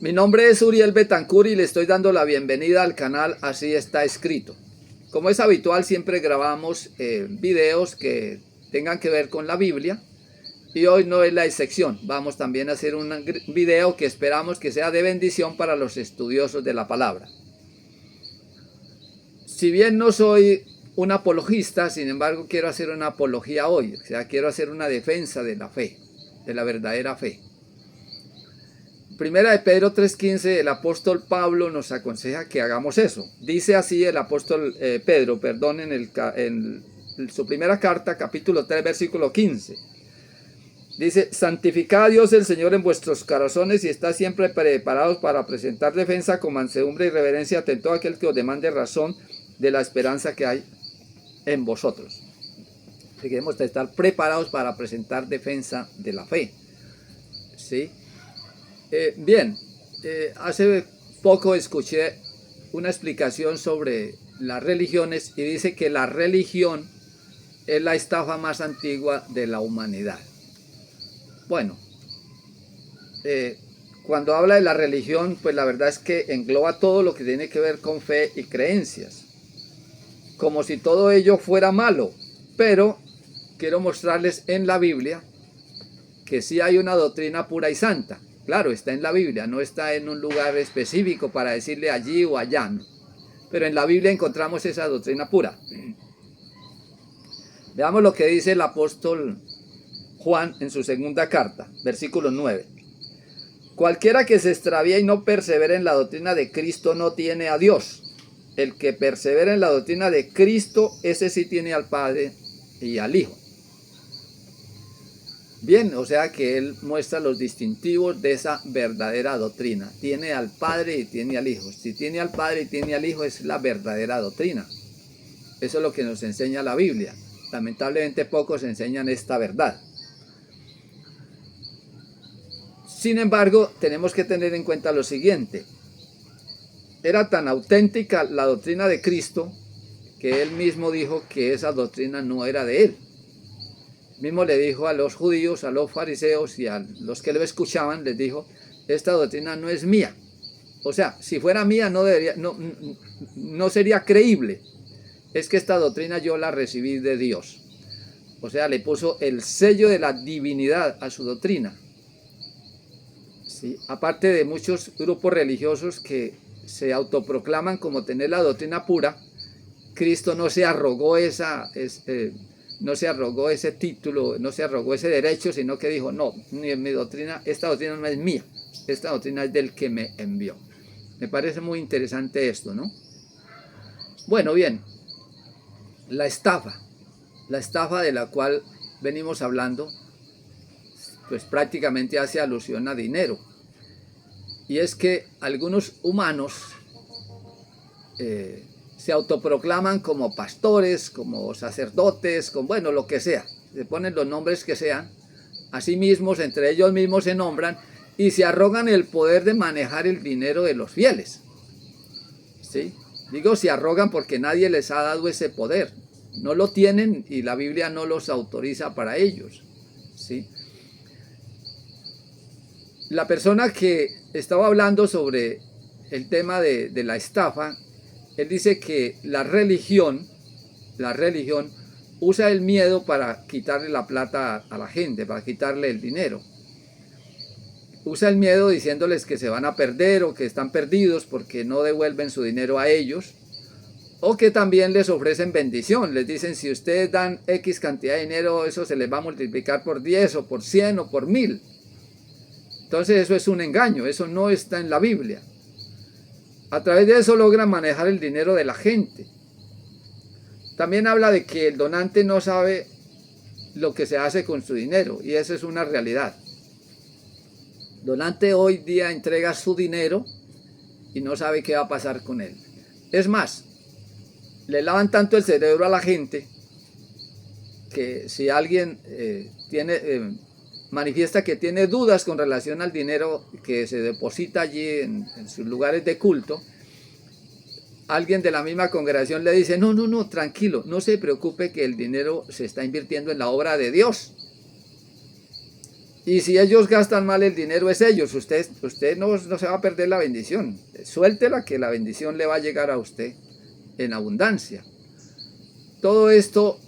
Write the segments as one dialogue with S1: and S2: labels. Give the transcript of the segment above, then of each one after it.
S1: Mi nombre es Uriel Betancur y le estoy dando la bienvenida al canal Así Está Escrito. Como es habitual, siempre grabamos videos que tengan que ver con la Biblia y hoy no es la excepción. Vamos también a hacer un video que esperamos que sea de bendición para los estudiosos de la palabra. Si bien no soy un apologista, sin embargo quiero hacer una apología hoy, o sea, quiero hacer una defensa de la fe, de la verdadera fe. Primera de Pedro 3:15, el apóstol Pablo nos aconseja que hagamos eso. Dice así el apóstol Pedro, en su primera carta, capítulo 3, versículo 15. Dice, santificad a Dios el Señor en vuestros corazones y estad siempre preparados para presentar defensa con mansedumbre y reverencia ante todo aquel que os demande razón de la esperanza que hay en vosotros. Debemos estar preparados para presentar defensa de la fe. ¿Sí? Hace poco escuché una explicación sobre las religiones y dice que la religión es la estafa más antigua de la humanidad. Bueno, cuando habla de la religión, pues la verdad es que engloba todo lo que tiene que ver con fe y creencias, como si todo ello fuera malo, pero quiero mostrarles en la Biblia que sí hay una doctrina pura y santa. Claro, está en la Biblia, no está en un lugar específico para decirle allí o allá, ¿no? Pero en la Biblia encontramos esa doctrina pura. Veamos lo que dice el apóstol Juan en su segunda carta, versículo 9. Cualquiera que se extravía y no persevera en la doctrina de Cristo no tiene a Dios. El que persevera en la doctrina de Cristo, ese sí tiene al Padre y al Hijo. Bien, o sea que él muestra los distintivos de esa verdadera doctrina. Tiene al Padre y tiene al Hijo. Si tiene al Padre y tiene al Hijo es la verdadera doctrina. Eso es lo que nos enseña la Biblia. Lamentablemente pocos enseñan esta verdad. Sin embargo, tenemos que tener en cuenta lo siguiente. Era tan auténtica la doctrina de Cristo que él mismo dijo que esa doctrina no era de él. Mismo le dijo a los judíos, a los fariseos y a los que lo escuchaban, les dijo, esta doctrina no es mía. O sea, si fuera mía no sería creíble. Es que esta doctrina yo la recibí de Dios. O sea, le puso el sello de la divinidad a su doctrina. ¿Sí? Aparte de muchos grupos religiosos que se autoproclaman como tener la doctrina pura, Cristo no se arrogó no se arrogó ese título, no se arrogó ese derecho, sino que dijo, no, mi doctrina, esta doctrina no es mía, esta doctrina es del que me envió. Me parece muy interesante esto, ¿no? Bueno, bien, la estafa de la cual venimos hablando, pues prácticamente hace alusión a dinero. Y es que algunos humanos se autoproclaman como pastores, como sacerdotes, bueno, lo que sea. Se ponen los nombres que sean. Así mismos, entre ellos mismos se nombran y se arrogan el poder de manejar el dinero de los fieles. ¿Sí? Digo, se arrogan porque nadie les ha dado ese poder. No lo tienen y la Biblia no los autoriza para ellos. ¿Sí? La persona que estaba hablando sobre el tema de la estafa, él dice que la religión usa el miedo para quitarle la plata a la gente, para quitarle el dinero. Usa el miedo diciéndoles que se van a perder o que están perdidos porque no devuelven su dinero a ellos. O que también les ofrecen bendición. Les dicen, si ustedes dan X cantidad de dinero, eso se les va a multiplicar por 10 o por 100 o por 1000. Entonces eso es un engaño, eso no está en la Biblia. A través de eso logran manejar el dinero de la gente. También habla de que el donante no sabe lo que se hace con su dinero, y esa es una realidad. El donante hoy día entrega su dinero y no sabe qué va a pasar con él. Es más, le lavan tanto el cerebro a la gente que si alguien manifiesta que tiene dudas con relación al dinero que se deposita allí en sus lugares de culto, alguien de la misma congregación le dice, no, tranquilo, no se preocupe que el dinero se está invirtiendo en la obra de Dios. Y si ellos gastan mal el dinero, es ellos. Usted no se va a perder la bendición. Suéltela, que la bendición le va a llegar a usted en abundancia. Todo esto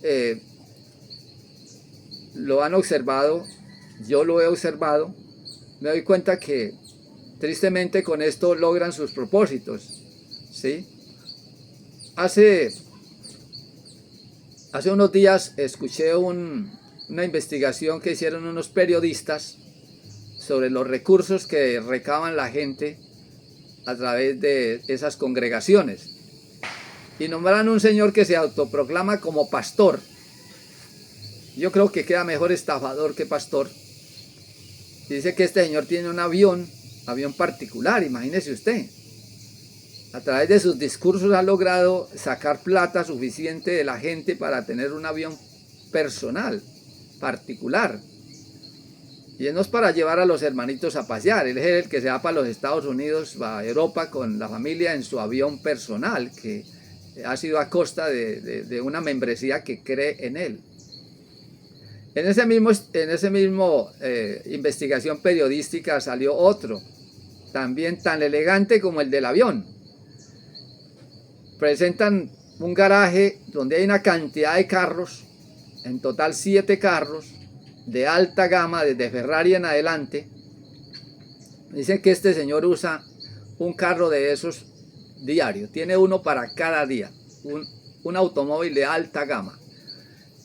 S1: lo han observado, yo lo he observado. Me doy cuenta que tristemente con esto logran sus propósitos, ¿sí? Hace unos días escuché una investigación que hicieron unos periodistas sobre los recursos que recaban la gente a través de esas congregaciones. Y nombraron un señor que se autoproclama como pastor. Yo creo que queda mejor estafador que pastor. Dice que este señor tiene un avión particular, imagínese usted. A través de sus discursos ha logrado sacar plata suficiente de la gente para tener un avión personal, particular. Y no es para llevar a los hermanitos a pasear, él es el que se va para los Estados Unidos, va a Europa con la familia en su avión personal, que ha sido a costa de una membresía que cree en él. En ese mismo investigación periodística salió otro, también tan elegante como el del avión. Presentan un garaje donde hay una cantidad de carros, en total 7 carros, de alta gama, desde Ferrari en adelante. Dicen que este señor usa un carro de esos diario, tiene uno para cada día, un automóvil de alta gama.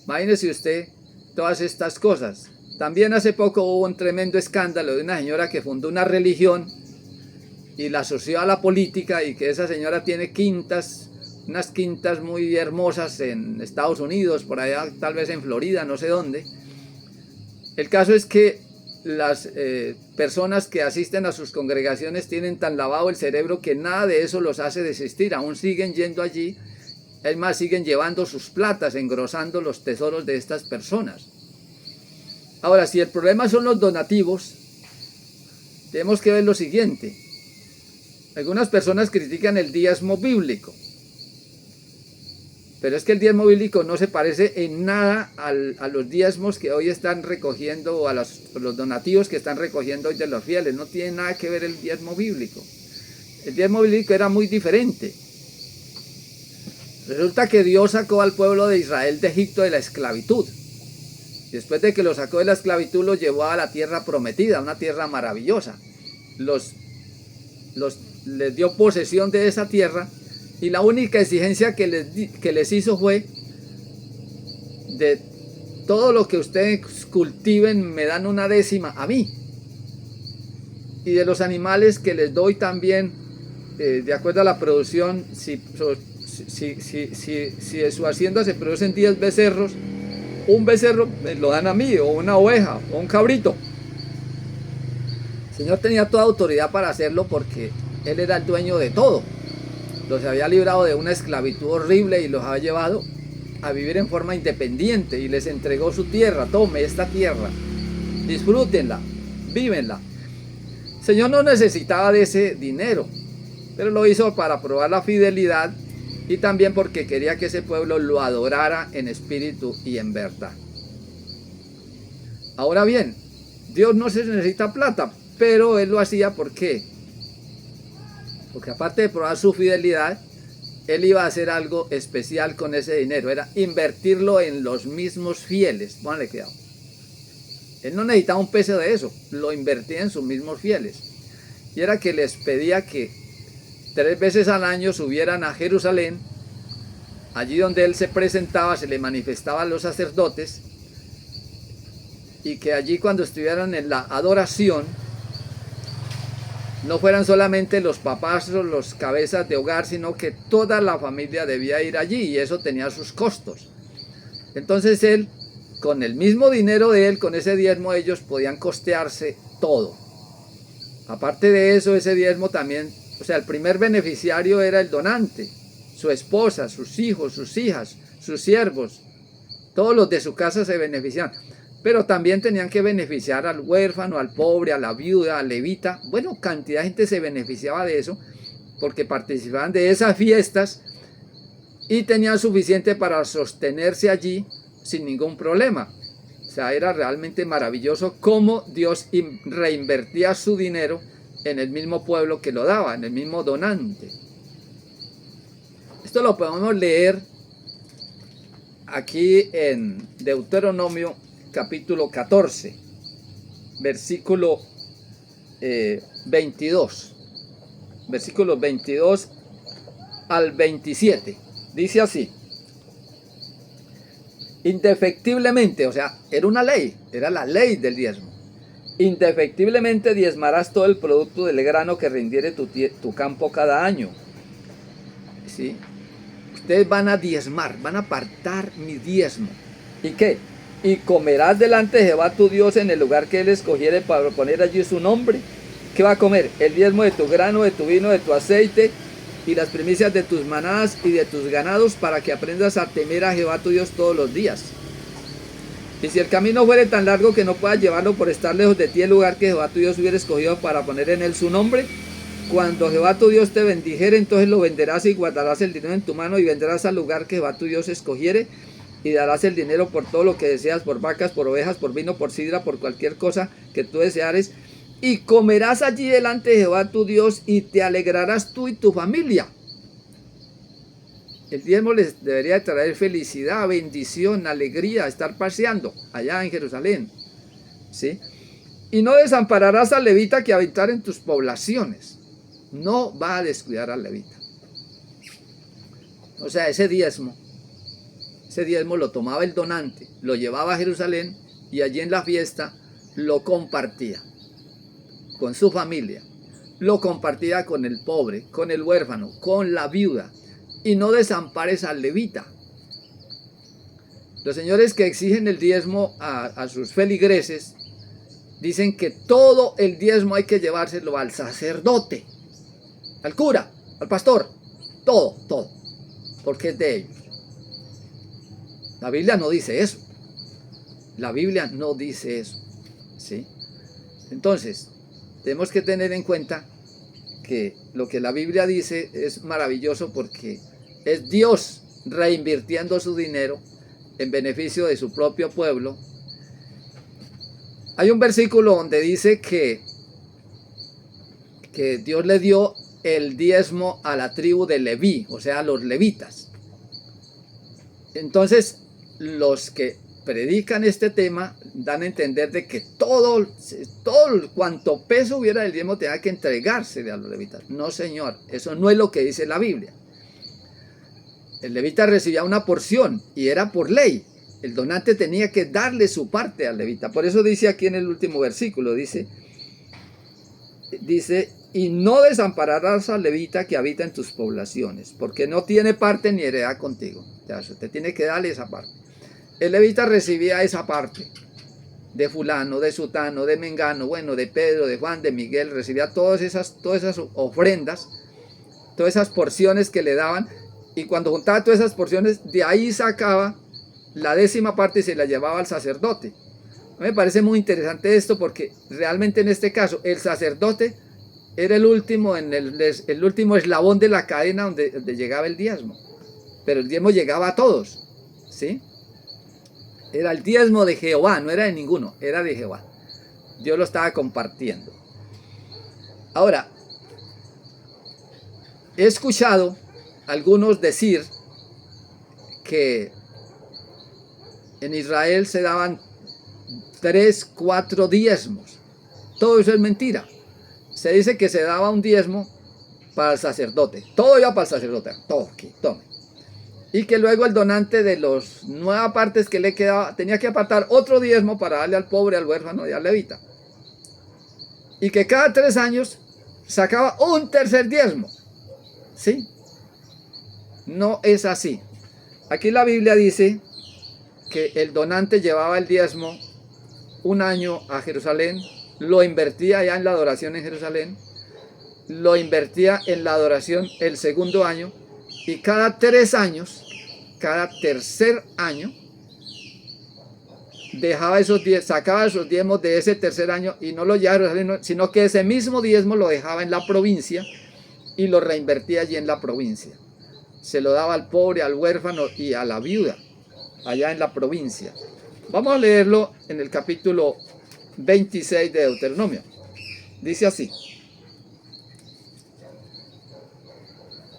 S1: Imagínese usted todas estas cosas. También hace poco hubo un tremendo escándalo de una señora que fundó una religión y la asoció a la política, y que esa señora tiene quintas, unas quintas muy hermosas en Estados Unidos, por allá tal vez en Florida, no sé dónde. El caso es que las personas que asisten a sus congregaciones tienen tan lavado el cerebro que nada de eso los hace desistir, aún siguen yendo allí. Es más, siguen llevando sus platas, engrosando los tesoros de estas personas. Ahora, si el problema son los donativos, tenemos que ver lo siguiente. Algunas personas critican el diezmo bíblico, pero es que el diezmo bíblico no se parece en nada a los diezmos que hoy están recogiendo, o a los donativos que están recogiendo hoy de los fieles. No tiene nada que ver el diezmo bíblico. El diezmo bíblico era muy diferente. Resulta que Dios sacó al pueblo de Israel de Egipto de la esclavitud. Después de que lo sacó de la esclavitud, lo llevó a la tierra prometida, una tierra maravillosa. Les dio posesión de esa tierra, y la única exigencia que les hizo fue: de todo lo que ustedes cultiven me dan una décima a mí, y de los animales que les doy también, de acuerdo a la producción, si de su hacienda se producen 10 becerros, un becerro me lo dan a mí, o una oveja, o un cabrito. El Señor tenía toda autoridad para hacerlo, porque Él era el dueño de todo. Los había librado de una esclavitud horrible y los había llevado a vivir en forma independiente, y les entregó su tierra. Tome esta tierra, disfrútenla, vívenla. El Señor no necesitaba de ese dinero, pero lo hizo para probar la fidelidad, y también porque quería que ese pueblo lo adorara en espíritu y en verdad. Ahora bien, Dios no se necesita plata, pero Él lo hacía. ¿Por qué? Porque aparte de probar su fidelidad, Él iba a hacer algo especial con ese dinero. Era invertirlo en los mismos fieles. Pónganle cuidado. Él no necesitaba un peso de eso, lo invertía en sus mismos fieles. Y era que les pedía que 3 veces al año subieran a Jerusalén, allí donde Él se presentaba, se le manifestaba a los sacerdotes, y que allí, cuando estuvieran en la adoración, no fueran solamente los papás o los cabezas de hogar, sino que toda la familia debía ir allí, y eso tenía sus costos. Entonces Él, con el mismo dinero de Él, con ese diezmo, ellos podían costearse todo. Aparte de eso, ese diezmo también, o sea, el primer beneficiario era el donante, su esposa, sus hijos, sus hijas, sus siervos. Todos los de su casa se beneficiaban. Pero también tenían que beneficiar al huérfano, al pobre, a la viuda, al levita. Bueno, cantidad de gente se beneficiaba de eso, porque participaban de esas fiestas y tenían suficiente para sostenerse allí sin ningún problema. sea, era realmente maravilloso cómo Dios reinvertía su dinero en el mismo pueblo que lo daba, en el mismo donante. Esto lo podemos leer aquí en Deuteronomio capítulo 14, versículo 22. Versículos 22 al 27. Dice así: indefectiblemente, o sea, era una ley, era la ley del diezmo. Indefectiblemente diezmarás todo el producto del grano que rindiere tu campo cada año. ¿Sí? Ustedes van a diezmar, van a apartar mi diezmo. ¿Y qué? Y comerás delante de Jehová tu Dios en el lugar que él escogiere para poner allí su nombre. ¿Qué va a comer? El diezmo de tu grano, de tu vino, de tu aceite y las primicias de tus manadas y de tus ganados, para que aprendas a temer a Jehová tu Dios todos los días. Y si el camino fuere tan largo que no puedas llevarlo por estar lejos de ti el lugar que Jehová tu Dios hubiera escogido para poner en él su nombre, cuando Jehová tu Dios te bendijere, entonces lo venderás y guardarás el dinero en tu mano y vendrás al lugar que Jehová tu Dios escogiere y darás el dinero por todo lo que deseas, por vacas, por ovejas, por vino, por sidra, por cualquier cosa que tú deseares, y comerás allí delante de Jehová tu Dios y te alegrarás tú y tu familia. El diezmo les debería traer felicidad, bendición, alegría, estar paseando allá en Jerusalén, ¿sí? Y no desampararás al levita que habitar en tus poblaciones. No va a descuidar al levita. O sea, ese diezmo lo tomaba el donante, lo llevaba a Jerusalén y allí en la fiesta lo compartía con su familia, lo compartía con el pobre, con el huérfano, con la viuda. Y no desampares al levita. Los señores que exigen el diezmo a sus feligreses dicen que todo el diezmo hay que llevárselo al sacerdote, al cura, al pastor, todo, porque es de ellos. La Biblia no dice eso. La Biblia no dice eso, ¿sí? Entonces, tenemos que tener en cuenta que lo que la Biblia dice es maravilloso, porque es Dios reinvirtiendo su dinero en beneficio de su propio pueblo. Hay un versículo donde dice que Dios le dio el diezmo a la tribu de Leví, o sea, a los levitas. Entonces, los que predican este tema dan a entender de que todo cuanto peso hubiera del diezmo tenía que entregársele a los levitas. No, señor, eso no es lo que dice la Biblia. El levita recibía una porción y era por ley. El donante tenía que darle su parte al levita. Por eso dice aquí en el último versículo, dice, y no desampararás al levita que habita en tus poblaciones, porque no tiene parte ni heredad contigo. O sea, te tiene que darle esa parte. El levita recibía esa parte de fulano, de sutano, de mengano, bueno, de Pedro, de Juan, de Miguel. Recibía todas esas ofrendas, todas esas porciones que le daban. Y cuando juntaba todas esas porciones, de ahí sacaba la 10ª parte y se la llevaba al sacerdote. Me parece muy interesante esto, porque realmente en este caso el sacerdote era el último eslabón de la cadena donde llegaba el diezmo. Pero el diezmo llegaba a todos, ¿sí? Era el diezmo de Jehová, no era de ninguno, era de Jehová. Dios lo estaba compartiendo. Ahora, he escuchado algunos decir que en Israel se daban 3, 4 diezmos. Todo eso es mentira. Se dice que se daba un diezmo para el sacerdote. Todo iba para el sacerdote. Todo aquí, tome. Y que luego el donante de las 9 partes que le quedaba tenía que apartar otro diezmo para darle al pobre, al huérfano y al levita. Y que cada 3 años sacaba un tercer diezmo. ¿Sí? No es así. Aquí la Biblia dice que el donante llevaba el diezmo un año a Jerusalén, lo invertía allá en la adoración en Jerusalén, lo invertía en la adoración el segundo año, y cada 3 años, cada tercer año, sacaba esos diezmos de ese tercer año y no lo llevaba a Jerusalén, sino que ese mismo diezmo lo dejaba en la provincia y lo reinvertía allí en la provincia. Se lo daba al pobre, al huérfano y a la viuda, allá en la provincia. Vamos a leerlo en el capítulo 26 de Deuteronomio. Dice así.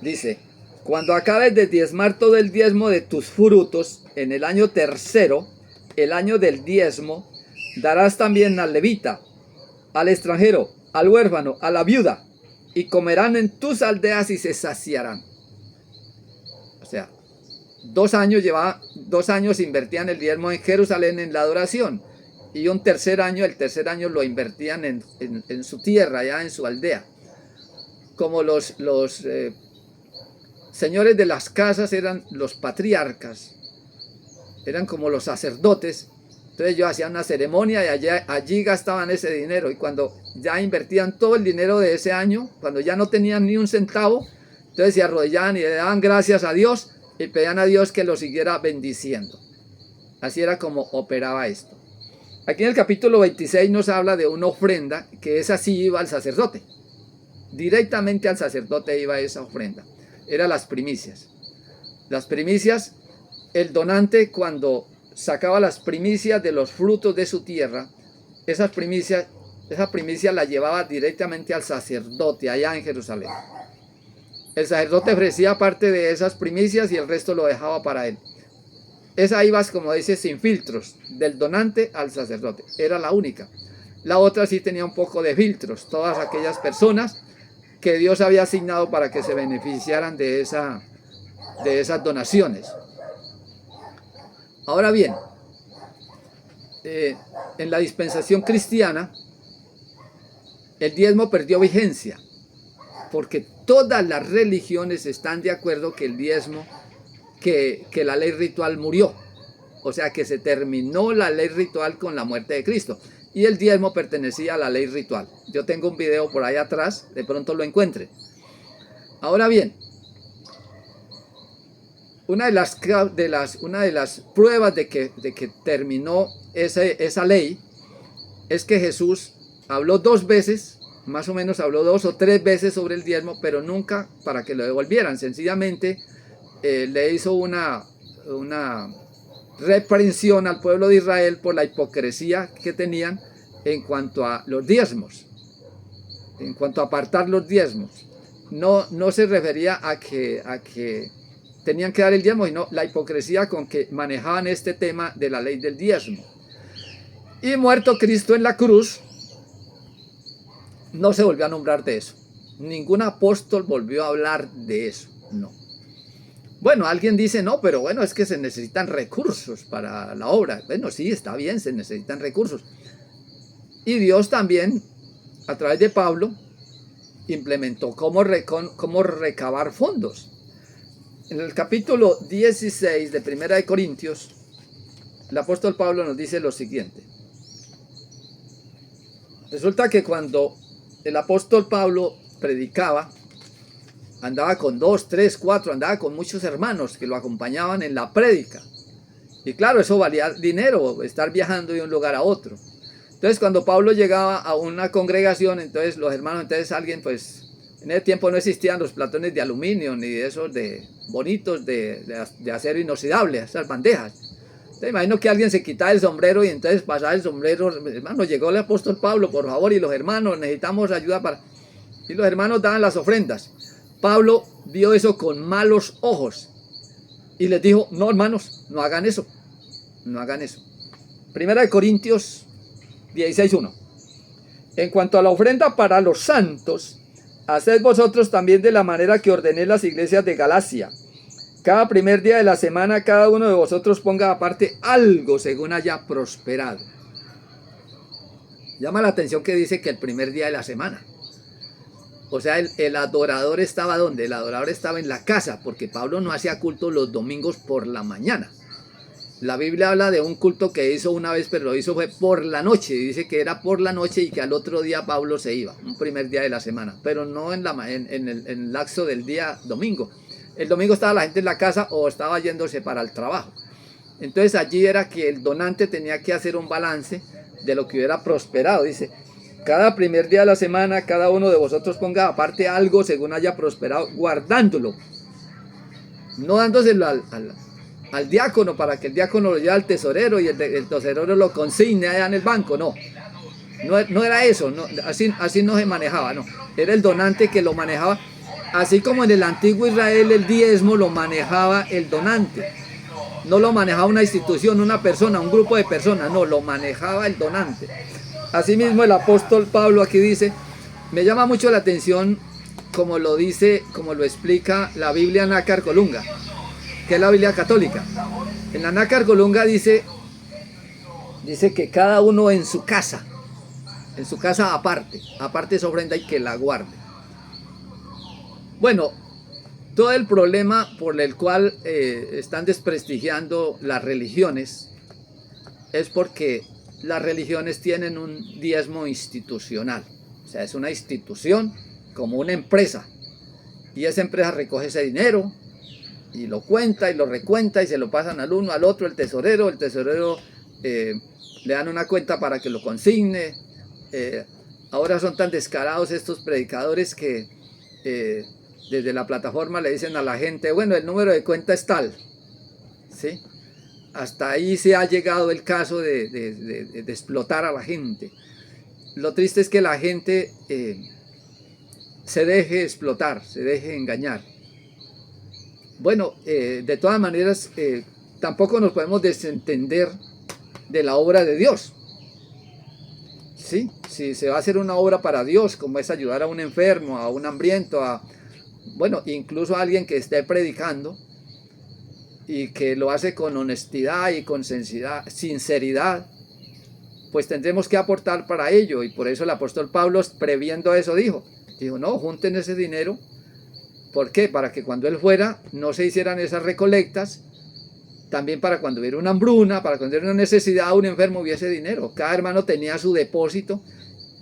S1: Dice, cuando acabes de diezmar todo el diezmo de tus frutos, en el año tercero, el año del diezmo, darás también al levita, al extranjero, al huérfano, a la viuda, y comerán en tus aldeas y se saciarán. O sea, 2 años invertían el diezmo en Jerusalén en la adoración, y el tercer año lo invertían en su tierra, ya en su aldea. Como los señores de las casas eran los patriarcas, eran como los sacerdotes, entonces ellos hacían una ceremonia y allí gastaban ese dinero, y cuando ya invertían todo el dinero de ese año, cuando ya no tenían ni un centavo, entonces se arrodillaban y le daban gracias a Dios y pedían a Dios que lo siguiera bendiciendo. Así era como operaba esto. Aquí en el capítulo 26 nos habla de una ofrenda, que esa sí iba al sacerdote. Directamente al sacerdote iba esa ofrenda. Eran las primicias. Las primicias, el donante cuando sacaba las primicias de los frutos de su tierra, esa primicia la llevaba directamente al sacerdote allá en Jerusalén. El sacerdote ofrecía parte de esas primicias y el resto lo dejaba para él. Esa iba, como dice, sin filtros, del donante al sacerdote. Era la única. La otra sí tenía un poco de filtros. Todas aquellas personas que Dios había asignado para que se beneficiaran de esas donaciones. Ahora bien, en la dispensación cristiana, el diezmo perdió vigencia, porque todas las religiones están de acuerdo que el diezmo, que la ley ritual murió. O sea que se terminó la ley ritual con la muerte de Cristo. Y el diezmo pertenecía a la ley ritual. Yo tengo un video por ahí atrás, de pronto lo encuentre. Ahora bien, una de las pruebas de que terminó esa ley es que Jesús habló 2 veces, más o menos habló 2 o 3 veces sobre el diezmo, pero nunca para que lo devolvieran. Sencillamente le hizo una reprensión al pueblo de Israel por la hipocresía que tenían en cuanto a los diezmos, en cuanto a apartar los diezmos. No se refería a que tenían que dar el diezmo, sino la hipocresía con que manejaban este tema de la ley del diezmo. Y muerto Cristo en la cruz, no se volvió a nombrar de eso. Ningún apóstol volvió a hablar de eso, no. Bueno, alguien dice, no, pero bueno, es que se necesitan recursos para la obra. Bueno, sí, está bien, se necesitan recursos. Y Dios también, a través de Pablo, implementó cómo recabar fondos. En el capítulo 16 de Primera de Corintios, el apóstol Pablo nos dice lo siguiente. Resulta que cuando el apóstol Pablo predicaba, andaba con 2, 3, 4, andaba con muchos hermanos que lo acompañaban en la prédica. Y claro, eso valía dinero, estar viajando de un lugar a otro. Entonces, cuando Pablo llegaba a una congregación, entonces los hermanos, alguien, pues, en ese tiempo no existían los platones de aluminio, ni de esos de bonitos de acero inoxidable, esas bandejas. Te imagino que alguien se quitaba el sombrero y entonces pasaba el sombrero, hermano, llegó el apóstol Pablo, por favor, y los hermanos, necesitamos ayuda para... Y los hermanos daban las ofrendas. Pablo vio eso con malos ojos y les dijo, no hermanos, no hagan eso, no hagan eso. Primera de Corintios 16:1. En cuanto a la ofrenda para los santos, haced vosotros también de la manera que ordené las iglesias de Galacia. Cada primer día de la semana, cada uno de vosotros ponga aparte algo según haya prosperado. Llama la atención que dice que el primer día de la semana. O sea, el adorador estaba ¿dónde? El adorador estaba en la casa, porque Pablo no hacía culto los domingos por la mañana. La Biblia habla de un culto que hizo una vez, pero lo hizo fue por la noche. Dice que era por la noche y que al otro día Pablo se iba, un primer día de la semana, pero no en el lapso del día domingo. El domingo estaba la gente en la casa o estaba yéndose para el trabajo. Entonces allí era que el donante tenía que hacer un balance de lo que hubiera prosperado. Dice, cada primer día de la semana, cada uno de vosotros ponga aparte algo según haya prosperado, guardándolo. No dándoselo al diácono para que el diácono lo lleve al tesorero y el tesorero lo consigne allá en el banco. No, no era eso, no, así no se manejaba, no. Era el donante que lo manejaba, así como en el antiguo Israel el diezmo lo manejaba el donante. No lo manejaba una institución, una persona, un grupo de personas, no, lo manejaba el donante. Asimismo el apóstol Pablo aquí dice, me llama mucho la atención como lo dice, como lo explica la Biblia Nácar Colunga, que es la Biblia católica. En la Nácar Colunga dice que cada uno en su casa aparte esa ofrenda y que la guarde. Bueno, todo el problema por el cual están desprestigiando las religiones es porque las religiones tienen un diezmo institucional. O sea, es una institución como una empresa. Y esa empresa recoge ese dinero y lo cuenta y lo recuenta y se lo pasan al uno, al otro, el tesorero le dan una cuenta para que lo consigne. Ahora son tan descarados estos predicadores que desde la plataforma le dicen a la gente, bueno, el número de cuenta es tal, ¿sí? Hasta ahí se ha llegado el caso de explotar a la gente. Lo triste es que la gente se deje explotar, se deje engañar. Bueno, de todas maneras, tampoco nos podemos desentender de la obra de Dios. ¿Sí? Si se va a hacer una obra para Dios, como es ayudar a un enfermo, a un hambriento, bueno, incluso a alguien que esté predicando y que lo hace con honestidad y con sinceridad, pues tendremos que aportar para ello. Y por eso el apóstol Pablo, previendo eso, dijo, no, junten ese dinero. ¿Por qué? Para que cuando él fuera no se hicieran esas recolectas. También para cuando hubiera una hambruna, para cuando hubiera una necesidad, un enfermo, hubiese dinero. Cada hermano tenía su depósito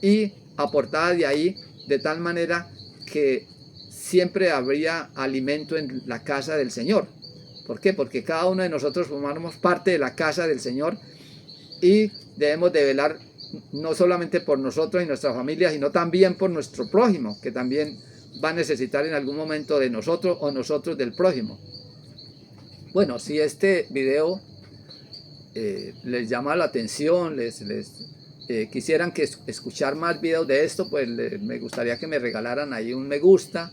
S1: y aportaba de ahí, de tal manera que siempre habría alimento en la casa del Señor. ¿Por qué? Porque cada uno de nosotros formamos parte de la casa del Señor y debemos de velar no solamente por nosotros y nuestra familia, sino también por nuestro prójimo, que también va a necesitar en algún momento de nosotros o nosotros del prójimo. Bueno, si este video les llama la atención, quisieran que escuchar más videos de esto, pues me gustaría que me regalaran ahí un me gusta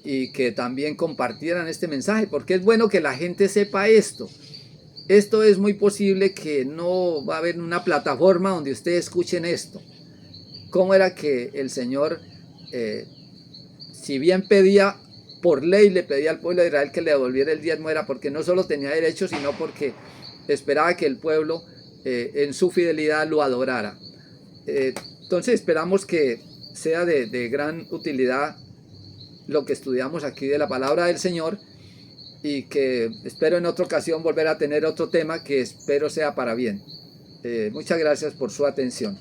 S1: y que también compartieran este mensaje, porque es bueno que la gente sepa esto. Esto es muy posible que no va a haber una plataforma donde ustedes escuchen esto. ¿Cómo era que el Señor, si bien pedía por ley, le pedía al pueblo de Israel que le devolviera el diezmo? Era porque no solo tenía derecho, sino porque esperaba que el pueblo en su fidelidad lo adorara. Entonces esperamos que sea de gran utilidad lo que estudiamos aquí de la palabra del Señor, y que espero en otra ocasión volver a tener otro tema que espero sea para bien. Muchas gracias por su atención.